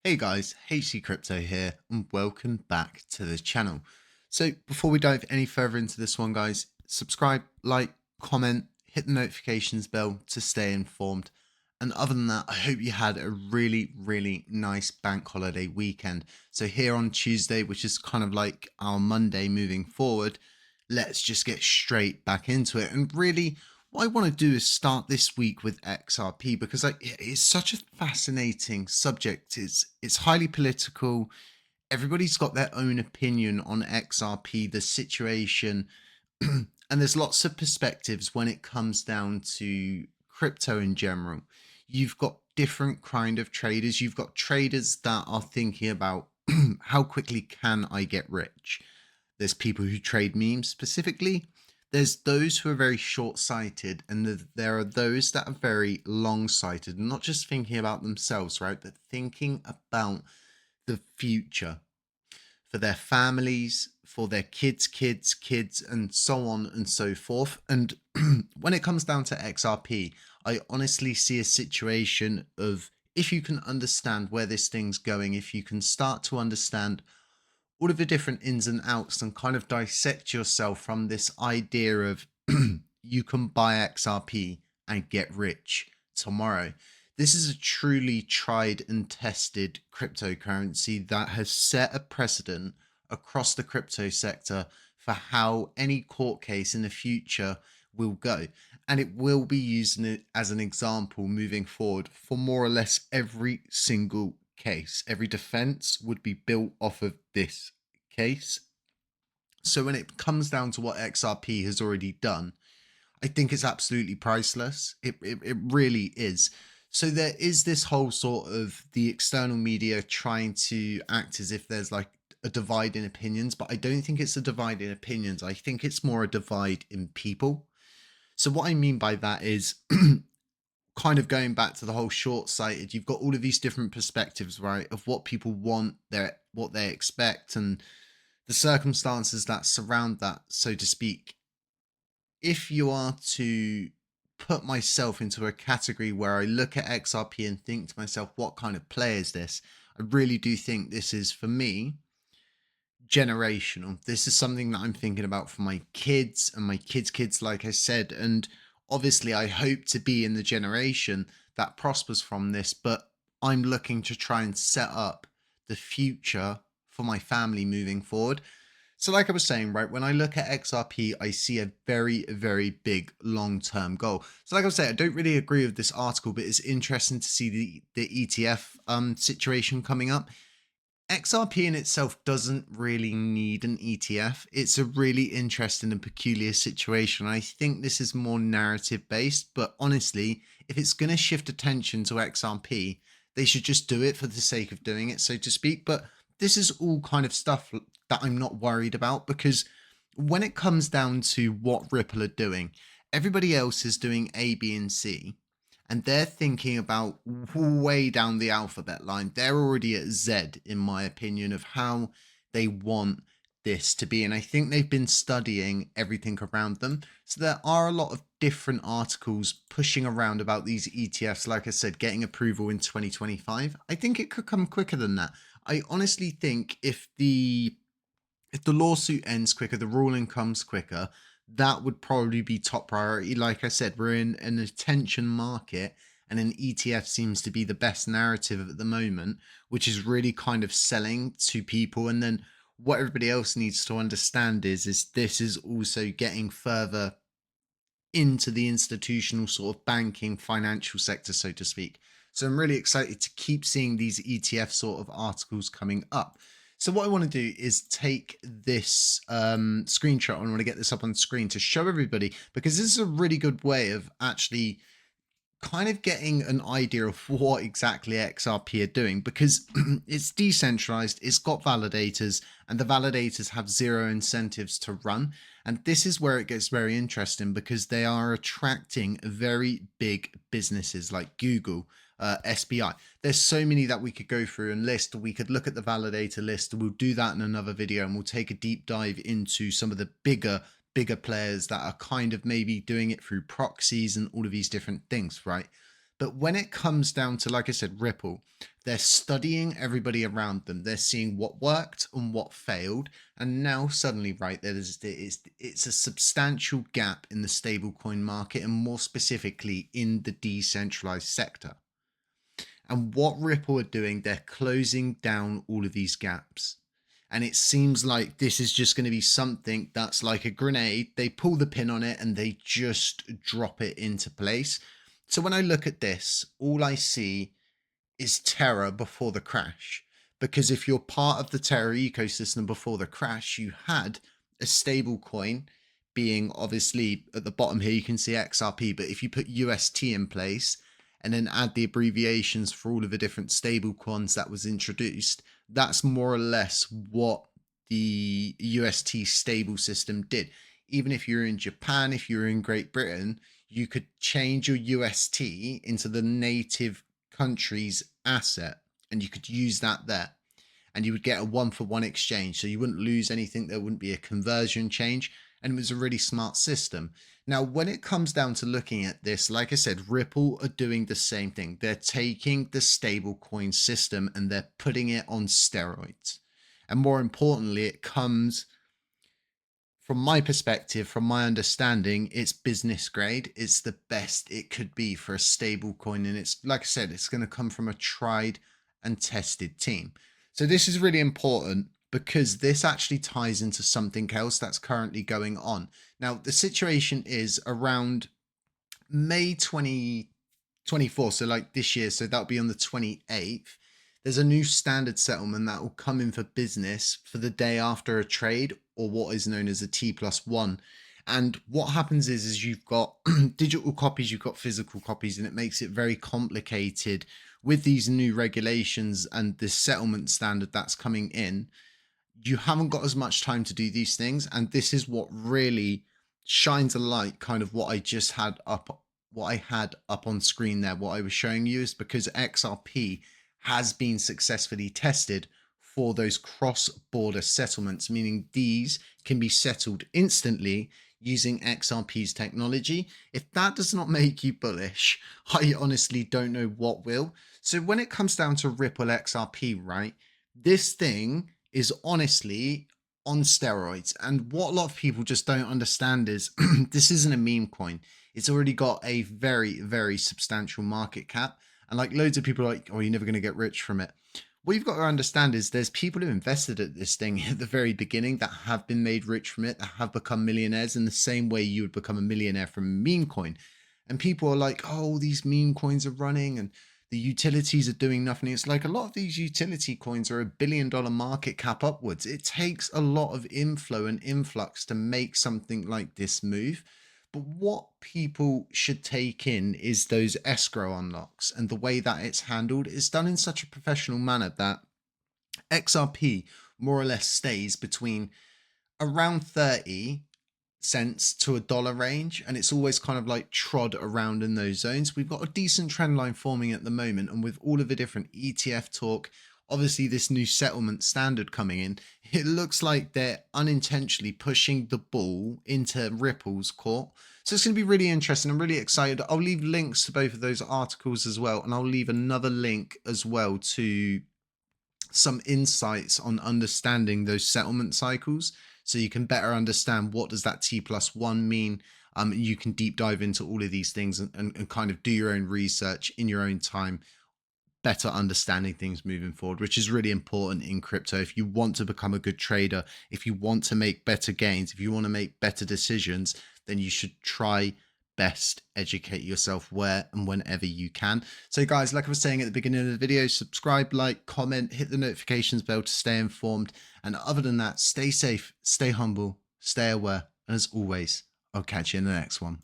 Hey guys, HappyCattyCrypto here and welcome back to the channel. So before we dive any further into this one guys, subscribe, like, comment, hit the notifications bell to stay informed. And other than that, I hope you had a really nice bank holiday weekend. So here on Tuesday, which is kind of like our Monday moving forward, let's just get straight back into it. And really, what I want to do is start this week with XRP because it's such a fascinating subject. It's highly political. Everybody's got their own opinion on XRP, the situation, and there's lots of perspectives when it comes down to crypto in general. You've got different kind of traders. You've got traders that are thinking about how quickly can I get rich. There's people who trade memes specifically. There's those who are very short-sighted, and there are those that are very long-sighted, not just thinking about themselves, right, but thinking about the future for their families, for their kids, and so on and so forth. And when it comes down to XRP, I honestly see a situation of if you can understand where this thing's going, if you can start to understand all of the different ins and outs and kind of dissect yourself from this idea of you can buy XRP and get rich tomorrow. This is a truly tried and tested cryptocurrency that has set a precedent across the crypto sector for how any court case in the future will go. And it will be used as an example moving forward for more or less every single case. Every defense would be built off of this case. So when it comes down to what XRP has already done, I think it's absolutely priceless. It really is. So there is this whole sort of the external media trying to act as if there's like a divide in opinions, but I don't think it's a divide in opinions. I think it's more a divide in people. So what I mean by that is kind of going back to the whole short-sighted, you've got all of these different perspectives, right, of what people want, what they expect, and the circumstances that surround that, so to speak. If you are to put myself into a category where I look at XRP and think to myself, what kind of play is this? I really do think this is, for me, generational. This is something that I'm thinking about for my kids and my kids, like I said. And obviously, I hope to be in the generation that prospers from this, but I'm looking to try and set up the future for my family moving forward. So, like I was saying, right, when I look at XRP, I see a very big long term goal. So, like I was saying, I don't really agree with this article, but it's interesting to see the ETF situation coming up. XRP in itself doesn't really need an ETF. It's a really interesting and peculiar situation. I think this is more narrative based, but honestly, if it's going to shift attention to XRP, they should just do it for the sake of doing it, so to speak. But this is all kind of stuff that I'm not worried about because when it comes down to what Ripple are doing, everybody else is doing A, B, and C and they're thinking about way down the alphabet line. They're already at Z, in my opinion, of how they want this to be. And I think they've been studying everything around them. So there are a lot of different articles pushing around about these ETFs, like I said, getting approval in 2025. I think it could come quicker than that. I honestly think if the lawsuit ends quicker, the ruling comes quicker, that would probably be top priority. Like I said, we're in an attention market and an ETF seems to be the best narrative at the moment, which is really kind of selling to people. And then what everybody else needs to understand is this is also getting further into the institutional sort of banking financial sector, so to speak. So I'm really excited to keep seeing these ETF sort of articles coming up. So what I want to do is take this screenshot. I want to get this up on screen to show everybody because this is a really good way of actually kind of getting an idea of what exactly XRP are doing because it's decentralized, it's got validators, and the validators have zero incentives to run. And this is where it gets very interesting because they are attracting very big businesses like Google, SBI. There's so many that we could go through and list. We could look at the validator list. We'll do that in another video and we'll take a deep dive into some of the bigger players that are kind of maybe doing it through proxies and all of these different things, right? But when it comes down to, like I said, Ripple, they're studying everybody around them. They're seeing what worked and what failed. And now suddenly, right, it's a substantial gap in the stablecoin market, and more specifically in the decentralized sector. And what Ripple are doing, they're closing down all of these gaps. And it seems like this is just going to be something that's like a grenade. They pull the pin on it and they just drop it into place. So when I look at this, all I see is Terra before the crash. Because if you're part of the Terra ecosystem before the crash, you had a stable coin being, obviously at the bottom here, you can see XRP. But if you put UST in place and then add the abbreviations for all of the different stable coins that was introduced, that's more or less what the UST stable system did. Even if you're in Japan, if you're in Great Britain, you could change your UST into the native country's asset and you could use that there, and you would get a 1-for-1 exchange, so you wouldn't lose anything. There wouldn't be a conversion change, and it was a really smart system. Now when it comes down to looking at this, like I said, Ripple are doing the same thing. They're taking the stablecoin system and they're putting it on steroids, and more importantly, it comes, from my perspective, from my understanding, it's business grade. It's the best it could be for a stable coin. And it's, like I said, it's going to come from a tried and tested team. So this is really important because this actually ties into something else that's currently going on. Now, the situation is around May 2024. So like this year. So that'll be on the 28th. There's a new standard settlement that will come in for business for the day after a trade, or what is known as a T+1. And what happens is you've got digital copies, you've got physical copies, and it makes it very complicated with these new regulations and this settlement standard that's coming in. You haven't got as much time to do these things. And this is what really shines a light, kind of what I just had up, what I had up on screen there, what I was showing you, is because XRP has been successfully tested for those cross-border settlements, meaning these can be settled instantly using XRP's technology. If that does not make you bullish, I honestly don't know what will. So when it comes down to Ripple XRP, right, this thing is honestly on steroids. And what a lot of people just don't understand is this isn't a meme coin. It's already got a very, very substantial market cap. And like loads of people are like, oh, you're never going to get rich from it. What you've got to understand is there's people who invested at this thing at the very beginning that have been made rich from it, that have become millionaires in the same way you would become a millionaire from a meme coin. And people are like, oh, these meme coins are running and the utilities are doing nothing. It's like a lot of these utility coins are $1 billion market cap upwards. It takes a lot of inflow and influx to make something like this move. But what people should take in is those escrow unlocks, and the way that it's handled is done in such a professional manner that XRP more or less stays between around 30 cents to $1 range, and it's always kind of like trod around in those zones. We've got a decent trend line forming at the moment, and with all of the different ETF talk, obviously this new settlement standard coming in, it looks like they're unintentionally pushing the ball into Ripple's court. So it's going to be really interesting. I'm really excited. I'll leave links to both of those articles as well, and I'll leave another link as well to some insights on understanding those settlement cycles, so you can better understand what does that T+1 mean. You can deep dive into all of these things and kind of do your own research in your own time, better understanding things moving forward, which is really important in crypto. If you want to become a good trader, if you want to make better gains, if you want to make better decisions, then you should try best educate yourself where and whenever you can. So guys, like I was saying at the beginning of the video, subscribe, like, comment, hit the notifications bell to stay informed. And other than that, stay safe, stay humble, stay aware. And as always, I'll catch you in the next one.